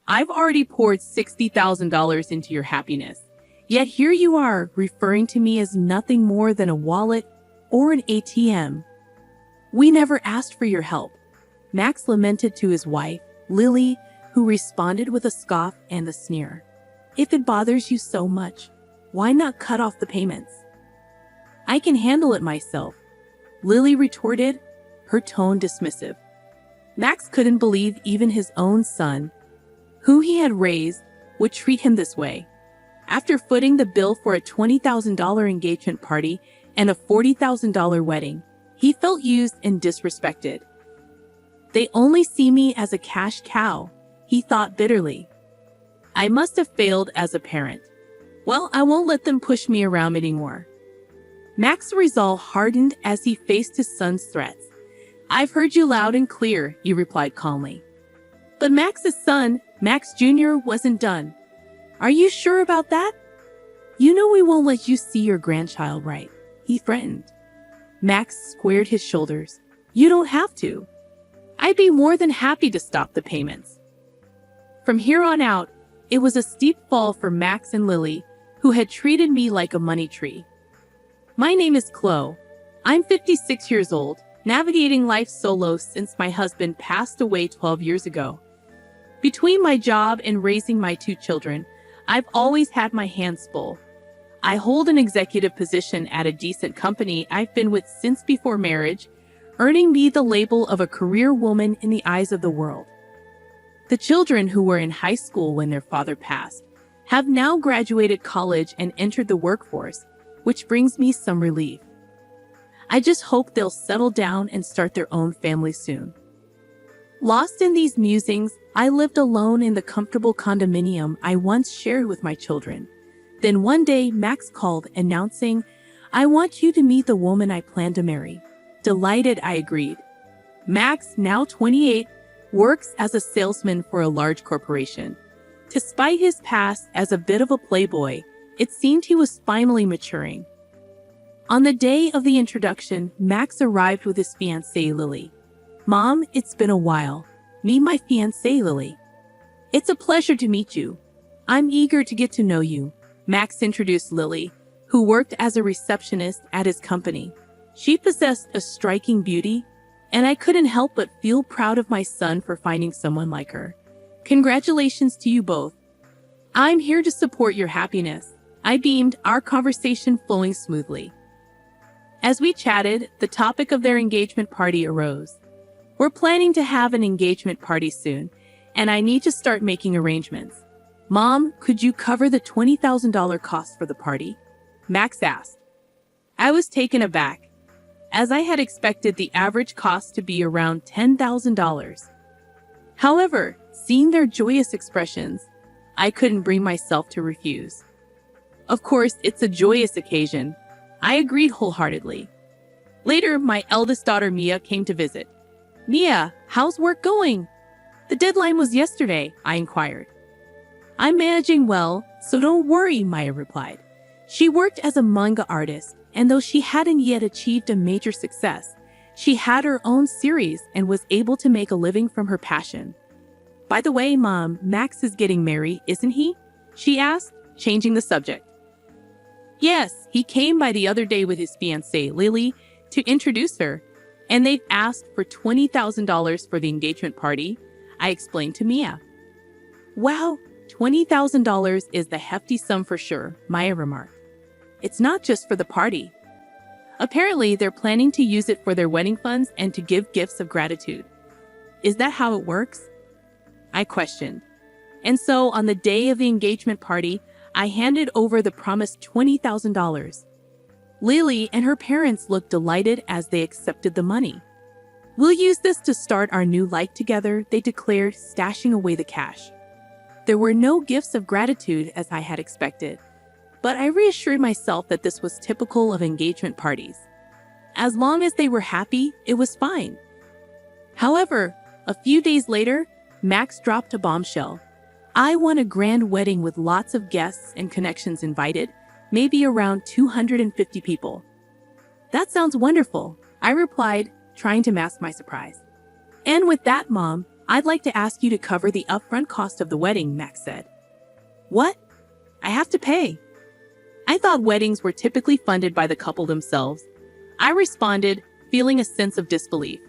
I've already poured $60,000 into your happiness. Yet here you are, referring to me as nothing more than a wallet or an ATM. We never asked for your help. Max lamented to his wife, Lily, who responded with a scoff and a sneer. If it bothers you so much, why not cut off the payments? I can handle it myself, Lily retorted, her tone dismissive. Max couldn't believe even his own son, who he had raised, would treat him this way. After footing the bill for a $20,000 engagement party and a $40,000 wedding, he felt used and disrespected. They only see me as a cash cow, he thought bitterly. I must have failed as a parent. Well, I won't let them push me around anymore. Max's resolve hardened as he faced his son's threats. I've heard you loud and clear, he replied calmly. But Max's son, Max Jr., wasn't done. Are you sure about that? You know we won't let you see your grandchild, right? He threatened. Max squared his shoulders. You don't have to. I'd be more than happy to stop the payments. From here on out, it was a steep fall for Max and Lily, who had treated me like a money tree. My name is Chloe. I'm 56 years old, navigating life solo since my husband passed away 12 years ago. Between my job and raising my 2 children, I've always had my hands full. I hold an executive position at a decent company I've been with since before marriage, earning me the label of a career woman in the eyes of the world. The children who were in high school when their father passed have now graduated college and entered the workforce, which brings me some relief. I just hope they'll settle down and start their own family soon. Lost in these musings, I lived alone in the comfortable condominium I once shared with my children. Then one day, Max called, announcing, I want you to meet the woman I plan to marry. Delighted, I agreed. Max, now 28, works as a salesman for a large corporation. Despite his past as a bit of a playboy, it seemed he was finally maturing. On the day of the introduction, Max arrived with his fiancée, Lily. Mom, it's been a while. Meet my fiancée, Lily. It's a pleasure to meet you. I'm eager to get to know you. Max introduced Lily, who worked as a receptionist at his company. She possessed a striking beauty, and I couldn't help but feel proud of my son for finding someone like her. Congratulations to you both. I'm here to support your happiness. I beamed, our conversation flowing smoothly. As we chatted, the topic of their engagement party arose. We're planning to have an engagement party soon, and I need to start making arrangements. Mom, could you cover the $20,000 cost for the party? Max asked. I was taken aback, as I had expected the average cost to be around $10,000. However, seeing their joyous expressions, I couldn't bring myself to refuse. Of course, it's a joyous occasion. I agreed wholeheartedly. Later, my eldest daughter Mia came to visit. Mia, how's work going? The deadline was yesterday, I inquired. I'm managing well, so don't worry, Maya replied. She worked as a manga artist, and though she hadn't yet achieved a major success, she had her own series and was able to make a living from her passion. By the way, Mom, Max is getting married, isn't he? She asked, changing the subject. Yes, he came by the other day with his fiancée, Lily, to introduce her, and they've asked for $20,000 for the engagement party, I explained to Mia. Wow, $20,000 is the hefty sum for sure, Maya remarked. It's not just for the party. Apparently, they're planning to use it for their wedding funds and to give gifts of gratitude. Is that how it works? I questioned. And so, on the day of the engagement party, I handed over the promised $20,000. Lily and her parents looked delighted as they accepted the money. We'll use this to start our new life together, they declared, stashing away the cash. There were no gifts of gratitude as I had expected, but I reassured myself that this was typical of engagement parties. As long as they were happy, it was fine. However, a few days later, Max dropped a bombshell. I want a grand wedding with lots of guests and connections invited, maybe around 250 people. That sounds wonderful, I replied, trying to mask my surprise. And with that, Mom, I'd like to ask you to cover the upfront cost of the wedding, Max said. What? I have to pay? I thought weddings were typically funded by the couple themselves. I responded, feeling a sense of disbelief.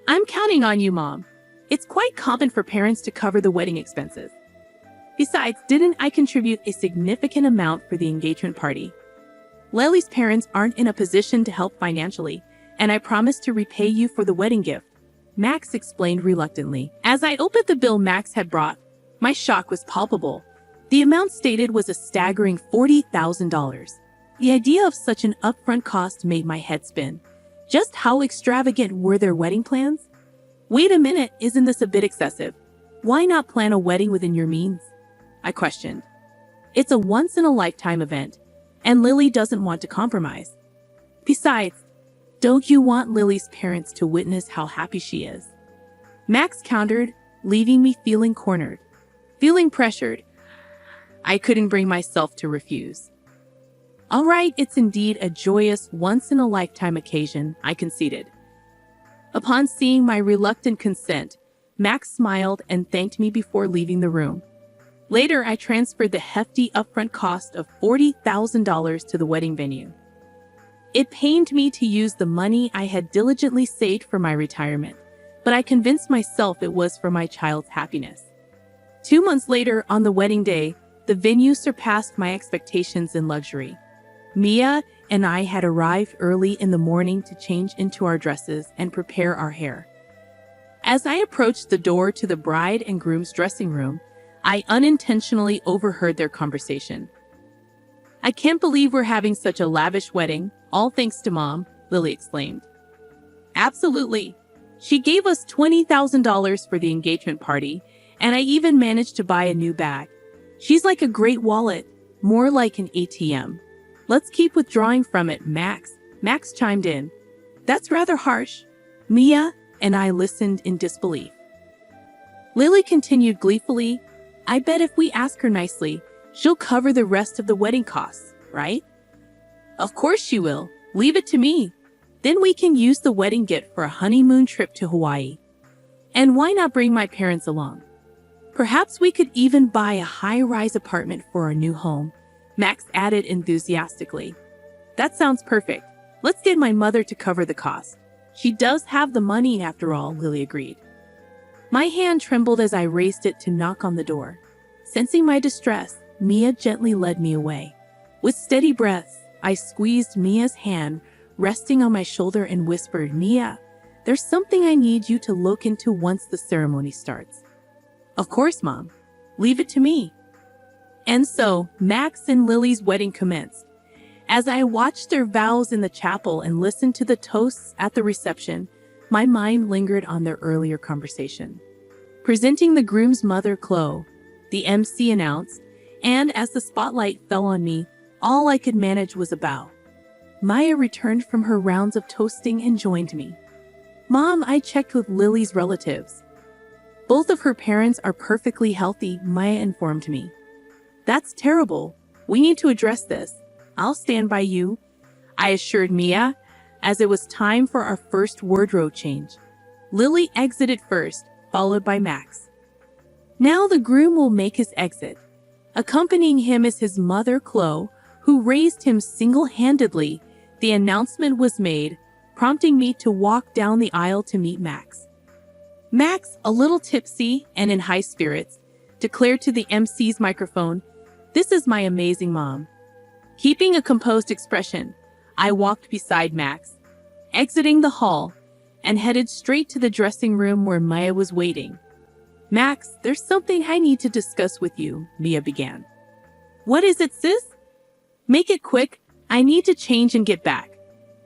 I'm counting on you, Mom. It's quite common for parents to cover the wedding expenses. Besides, didn't I contribute a significant amount for the engagement party? Lily's parents aren't in a position to help financially, and I promised to repay you for the wedding gift, Max explained reluctantly. As I opened the bill Max had brought, my shock was palpable. The amount stated was a staggering $40,000. The idea of such an upfront cost made my head spin. Just how extravagant were their wedding plans? Wait a minute, isn't this a bit excessive? Why not plan a wedding within your means? I questioned. It's a once-in-a-lifetime event, and Lily doesn't want to compromise. Besides, don't you want Lily's parents to witness how happy she is? Max countered, leaving me feeling cornered. Feeling pressured, I couldn't bring myself to refuse. All right, it's indeed a joyous once-in-a-lifetime occasion, I conceded. Upon seeing my reluctant consent, Max smiled and thanked me before leaving the room. Later, I transferred the hefty upfront cost of $40,000 to the wedding venue. It pained me to use the money I had diligently saved for my retirement, but I convinced myself it was for my child's happiness. 2 months later, on the wedding day, the venue surpassed my expectations in luxury. Mia and I had arrived early in the morning to change into our dresses and prepare our hair. As I approached the door to the bride and groom's dressing room, I unintentionally overheard their conversation. I can't believe we're having such a lavish wedding, all thanks to Mom, Lily exclaimed. Absolutely. She gave us $20,000 for the engagement party, and I even managed to buy a new bag. She's like a great wallet, more like an ATM. Let's keep withdrawing from it, Max. Max chimed in. That's rather harsh. Mia and I listened in disbelief. Lily continued gleefully, I bet if we ask her nicely, she'll cover the rest of the wedding costs, right? Of course she will. Leave it to me. Then we can use the wedding gift for a honeymoon trip to Hawaii. And why not bring my parents along? Perhaps we could even buy a high-rise apartment for our new home, Max added enthusiastically. That sounds perfect. Let's get my mother to cover the cost. She does have the money after all, Lily agreed. My hand trembled as I raised it to knock on the door. Sensing my distress, Mia gently led me away. With steady breaths, I squeezed Mia's hand, resting on my shoulder and whispered, Mia, there's something I need you to look into once the ceremony starts. Of course, Mom. Leave it to me. And so, Max and Lily's wedding commenced. As I watched their vows in the chapel and listened to the toasts at the reception, my mind lingered on their earlier conversation. Presenting the groom's mother, Chloe, the MC announced, and as the spotlight fell on me, all I could manage was a bow. Maya returned from her rounds of toasting and joined me. Mom, I checked with Lily's relatives. Both of her parents are perfectly healthy, Maya informed me. That's terrible. We need to address this. I'll stand by you, I assured Mia, as it was time for our first wardrobe change. Lily exited first, followed by Max. Now the groom will make his exit. Accompanying him is his mother, Chloe, who raised him single-handedly. The announcement was made, prompting me to walk down the aisle to meet Max. Max, a little tipsy and in high spirits, declared to the MC's microphone, "This is my amazing mom." Keeping a composed expression, I walked beside Max, exiting the hall, and headed straight to the dressing room where Maya was waiting. Max, there's something I need to discuss with you, Mia began. What is it, sis? Make it quick. I need to change and get back.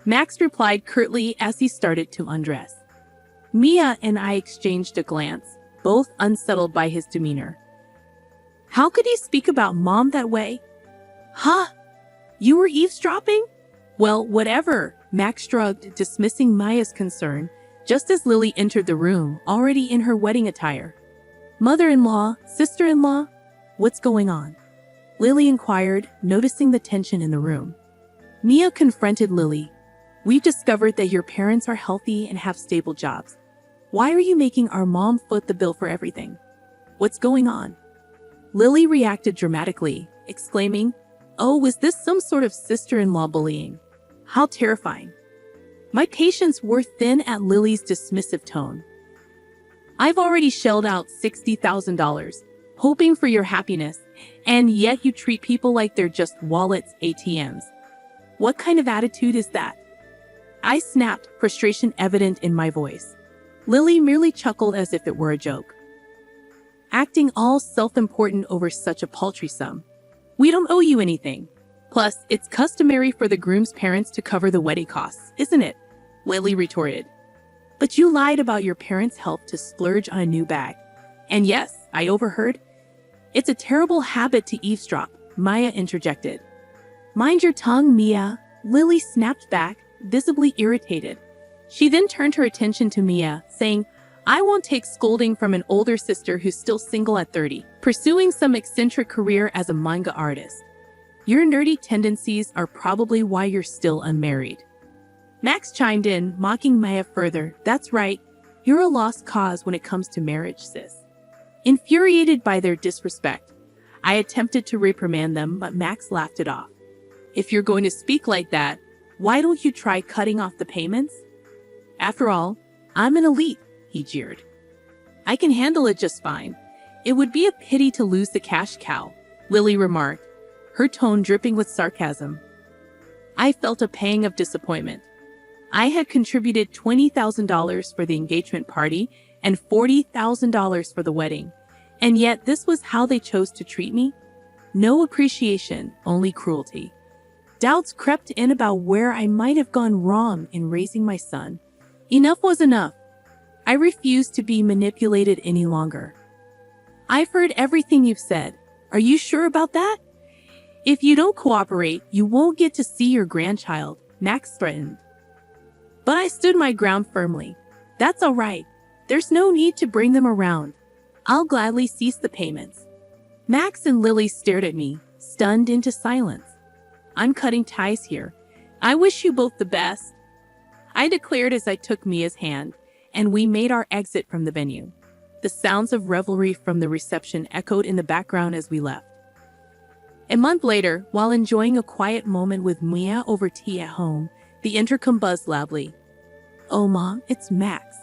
Max replied curtly as he started to undress. Mia and I exchanged a glance, both unsettled by his demeanor. How could he speak about Mom that way? Huh? You were eavesdropping? Well, whatever, Max shrugged, dismissing Maya's concern, just as Lily entered the room, already in her wedding attire. Mother-in-law, sister-in-law, what's going on? Lily inquired, noticing the tension in the room. Mia confronted Lily. We've discovered that your parents are healthy and have stable jobs. Why are you making our mom foot the bill for everything? What's going on? Lily reacted dramatically, exclaiming, "Oh, was this some sort of sister-in-law bullying? How terrifying." My patience wore thin at Lily's dismissive tone. "I've already shelled out $60,000, hoping for your happiness, and yet you treat people like they're just wallets, ATMs. What kind of attitude is that?" I snapped, frustration evident in my voice. Lily merely chuckled as if it were a joke. "Acting all self-important over such a paltry sum. We don't owe you anything. Plus, it's customary for the groom's parents to cover the wedding costs, isn't it?" Lily retorted. "But you lied about your parents' health to splurge on a new bag. And yes, I overheard. It's a terrible habit to eavesdrop," Maya interjected. "Mind your tongue, Mia," Lily snapped back, visibly irritated. She then turned her attention to Mia, saying, "I won't take scolding from an older sister who's still single at 30, pursuing some eccentric career as a manga artist. Your nerdy tendencies are probably why you're still unmarried." Max chimed in, mocking Maya further. "That's right, you're a lost cause when it comes to marriage, sis." Infuriated by their disrespect, I attempted to reprimand them, but Max laughed it off. "If you're going to speak like that, why don't you try cutting off the payments? After all, I'm an elite," he jeered. "I can handle it just fine. It would be a pity to lose the cash cow," Lily remarked, her tone dripping with sarcasm. I felt a pang of disappointment. I had contributed $20,000 for the engagement party and $40,000 for the wedding, and yet this was how they chose to treat me? No appreciation, only cruelty. Doubts crept in about where I might have gone wrong in raising my son. Enough was enough. I refused to be manipulated any longer. "I've heard everything you've said. Are you sure about that? If you don't cooperate, you won't get to see your grandchild," Max threatened. But I stood my ground firmly. "That's all right. There's no need to bring them around. I'll gladly cease the payments." Max and Lily stared at me, stunned into silence. "I'm cutting ties here. I wish you both the best," I declared as I took Mia's hand, and we made our exit from the venue. The sounds of revelry from the reception echoed in the background as we left. A month later, while enjoying a quiet moment with Mia over tea at home, the intercom buzzed loudly. "Oh, Mom, it's Max.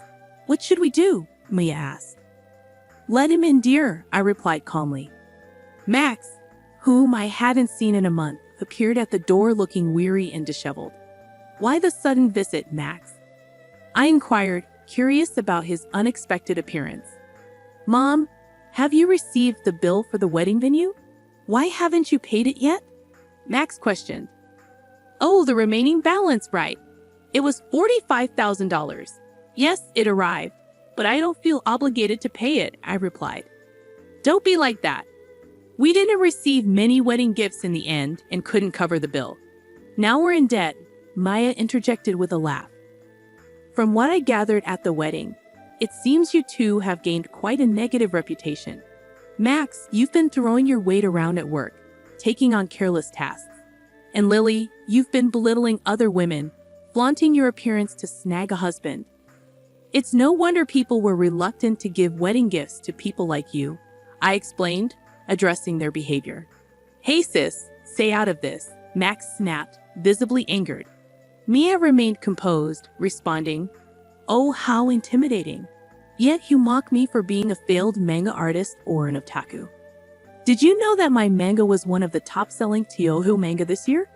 What should we do?" Mia asked. "Let him in, dear," I replied calmly. Max, whom I hadn't seen in a month, appeared at the door looking weary and disheveled. "Why the sudden visit, Max?" I inquired, curious about his unexpected appearance. "Mom, have you received the bill for the wedding venue? Why haven't you paid it yet?" Max questioned. "Oh, the remaining balance, right. It was $45,000. Yes, it arrived, but I don't feel obligated to pay it," I replied. "Don't be like that. We didn't receive many wedding gifts in the end and couldn't cover the bill. Now we're in debt," Maya interjected with a laugh. "From what I gathered at the wedding, it seems you two have gained quite a negative reputation. Max, you've been throwing your weight around at work, taking on careless tasks. And Lily, you've been belittling other women, flaunting your appearance to snag a husband. It's no wonder people were reluctant to give wedding gifts to people like you," I explained, addressing their behavior. "Hey sis, stay out of this," Max snapped, visibly angered. Mia remained composed, responding, "Oh, how intimidating. Yet you mock me for being a failed manga artist or an otaku. Did you know that my manga was one of the top-selling Touhou manga this year?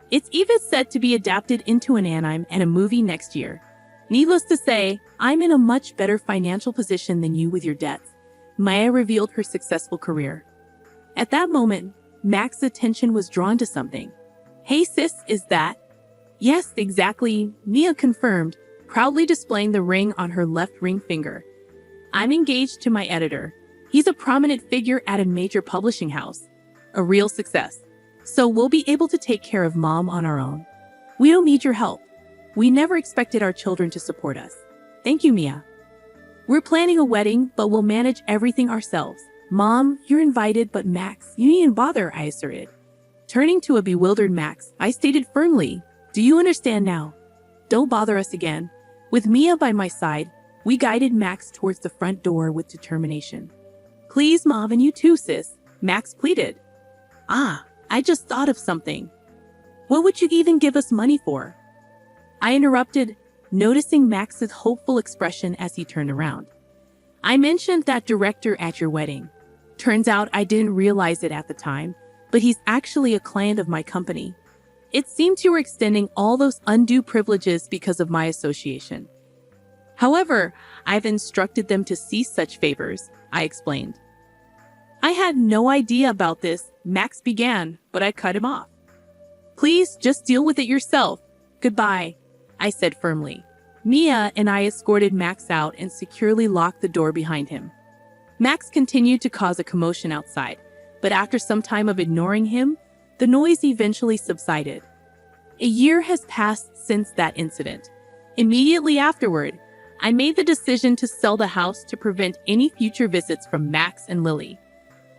It's even set to be adapted into an anime and a movie next year. Needless to say, I'm in a much better financial position than you with your debts." Maya revealed her successful career. At that moment, Max's attention was drawn to something. "Hey sis, is that?" "Yes, exactly," Mia confirmed, proudly displaying the ring on her left ring finger. "I'm engaged to my editor. He's a prominent figure at a major publishing house. A real success. So we'll be able to take care of Mom on our own. We don't need your help. We never expected our children to support us. Thank you, Mia. We're planning a wedding, but we'll manage everything ourselves. Mom, you're invited, but Max, you needn't bother," I asserted. Turning to a bewildered Max, I stated firmly, "Do you understand now? Don't bother us again." With Mia by my side, We guided Max towards the front door with determination. "Please, Mom, and you too, sis," Max pleaded. "Ah, I just thought of something. What would you even give us money for?" I interrupted, noticing Max's hopeful expression as he turned around. "I mentioned that director at your wedding. Turns out I didn't realize it at the time, but he's actually a client of my company. It seems you were extending all those undue privileges because of my association. However, I've instructed them to cease such favors," I explained. "I had no idea about this," Max began, but I cut him off. "Please just deal with it yourself. Goodbye," I said firmly. Mia and I escorted Max out and securely locked the door behind him. Max continued to cause a commotion outside, but after some time of ignoring him, the noise eventually subsided. A year has passed since that incident. Immediately afterward, I made the decision to sell the house to prevent any future visits from Max and Lily.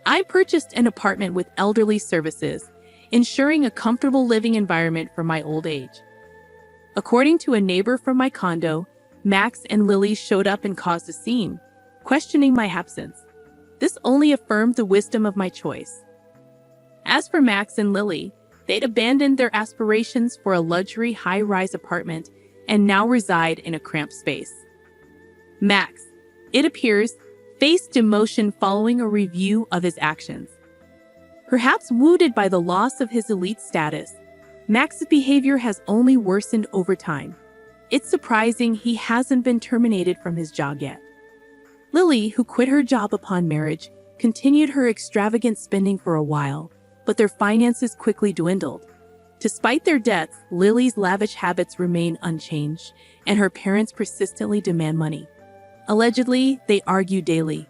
I purchased an apartment with elderly services, ensuring a comfortable living environment for my old age. According to a neighbor from my condo, Max and Lily showed up and caused a scene, questioning my absence. This only affirmed the wisdom of my choice. As for Max and Lily, they'd abandoned their aspirations for a luxury high-rise apartment and now reside in a cramped space. Max, it appears, faced demotion following a review of his actions. Perhaps wounded by the loss of his elite status, Max's behavior has only worsened over time. It's surprising he hasn't been terminated from his job yet. Lily, who quit her job upon marriage, continued her extravagant spending for a while, but their finances quickly dwindled. Despite their debts, Lily's lavish habits remain unchanged, and her parents persistently demand money. Allegedly, they argue daily.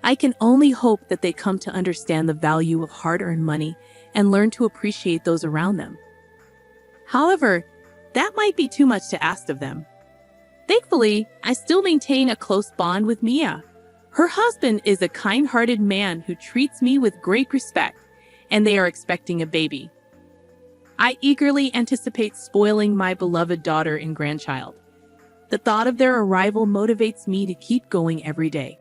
I can only hope that they come to understand the value of hard-earned money and learn to appreciate those around them. However, that might be too much to ask of them. Thankfully, I still maintain a close bond with Mia. Her husband is a kind-hearted man who treats me with great respect, and they are expecting a baby. I eagerly anticipate spoiling my beloved daughter and grandchild. The thought of their arrival motivates me to keep going every day.